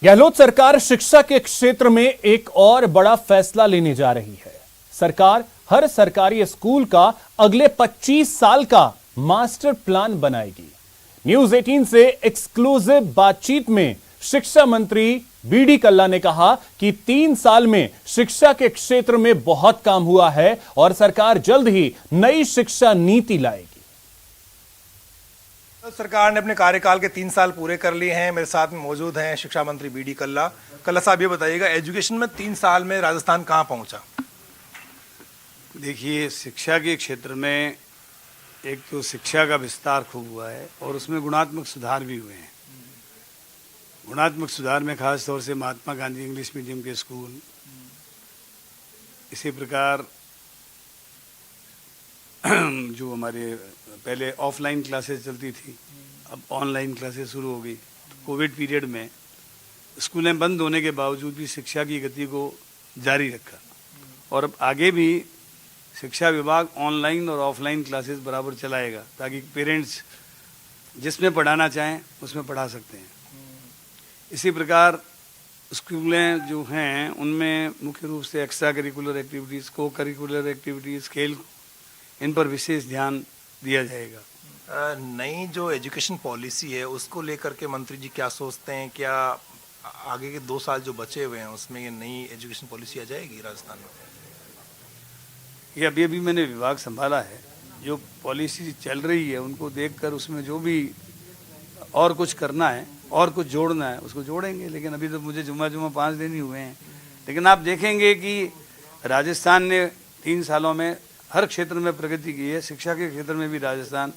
गहलोत सरकार शिक्षा के क्षेत्र में एक और बड़ा फैसला लेने जा रही है। सरकार हर सरकारी स्कूल का अगले 25 साल का मास्टर प्लान बनाएगी। न्यूज 18 से एक्सक्लूसिव बातचीत में शिक्षा मंत्री बीडी कल्ला ने कहा कि 3 साल में शिक्षा के क्षेत्र में बहुत काम हुआ है और सरकार जल्द ही नई शिक्षा नीति लाएगी। सरकार ने अपने कार्यकाल के 3 साल पूरे कर लिए हैं। मेरे साथ में मौजूद हैं शिक्षा मंत्री बीडी कल्ला। कल्ला साहब, ये बताइएगा, एजुकेशन में 3 साल में राजस्थान कहां पहुंचा? देखिए, शिक्षा के क्षेत्र में एक तो शिक्षा का विस्तार खूब हुआ है और उसमें गुणात्मक सुधार भी हुए हैं। गुणात्मक सुधार में खास तौर से महात्मा गांधी इंग्लिश मीडियम के स्कूल, इसी प्रकार जो हमारे पहले ऑफलाइन क्लासेस चलती थी, अब ऑनलाइन क्लासेस शुरू हो गई। तो कोविड पीरियड में स्कूलें बंद होने के बावजूद भी शिक्षा की गति को जारी रखा और अब आगे भी शिक्षा विभाग ऑनलाइन और ऑफलाइन क्लासेस बराबर चलाएगा ताकि पेरेंट्स जिसमें पढ़ाना चाहें उसमें पढ़ा सकते हैं। इसी प्रकार स्कूलें जो हैं उनमें मुख्य रूप से एक्स्ट्रा करिकुलर एक्टिविटीज़, को करिकुलर एक्टिविटीज़, खेल, इन पर विशेष ध्यान दिया जाएगा। नई जो एजुकेशन पॉलिसी है उसको लेकर के मंत्री जी क्या सोचते हैं? क्या आगे के 2 साल जो बचे हुए हैं उसमें ये नई एजुकेशन पॉलिसी आ जाएगी राजस्थान में? ये अभी मैंने विभाग संभाला है। जो पॉलिसी चल रही है उनको देखकर उसमें जो भी और कुछ करना है और कुछ जोड़ना है उसको जोड़ेंगे। लेकिन अभी तो मुझे जुम्मा 5 दिन ही हुए हैं। लेकिन आप देखेंगे कि राजस्थान ने 3 सालों में हर क्षेत्र में प्रगति की है। शिक्षा के क्षेत्र में भी राजस्थान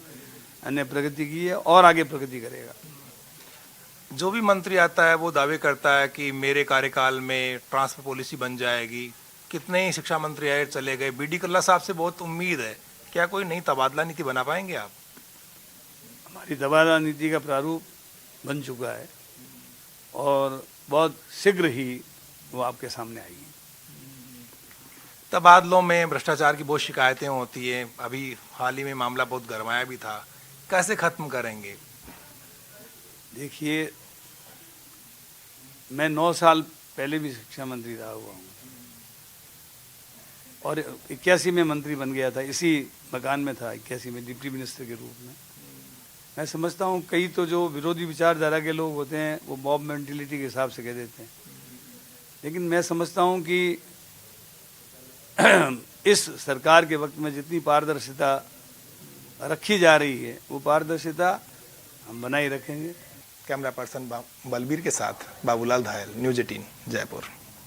ने प्रगति की है और आगे प्रगति करेगा। जो भी मंत्री आता है वो दावे करता है कि मेरे कार्यकाल में ट्रांसफर पॉलिसी बन जाएगी। कितने ही शिक्षा मंत्री आए चले गए। बीडी कल्ला साहब से बहुत उम्मीद है, क्या कोई नई तबादला नीति बना पाएंगे आप? हमारी तबादला नीति का प्रारूप बन चुका है और बहुत शीघ्र ही वो आपके सामने आएगी। तबादलों में भ्रष्टाचार की बहुत शिकायतें होती है। अभी हाल ही में मामला बहुत गरमाया भी था, कैसे खत्म करेंगे? देखिए, मैं 9 साल पहले भी शिक्षा मंत्री रहा हुआ हूँ और 81 में मंत्री बन गया था। इसी मकान में था 81 में डिप्टी मिनिस्टर के रूप में। मैं समझता हूँ कई तो जो विरोधी विचारधारा के लोग होते हैं वो मॉब मेंटेलिटी के हिसाब से कह देते हैं, लेकिन मैं समझता हूँ कि इस सरकार के वक्त में जितनी पारदर्शिता रखी जा रही है वो पारदर्शिता हम बनाए रखेंगे। कैमरा पर्सन बलबीर के साथ बाबूलाल धायल, न्यूज 18 जयपुर।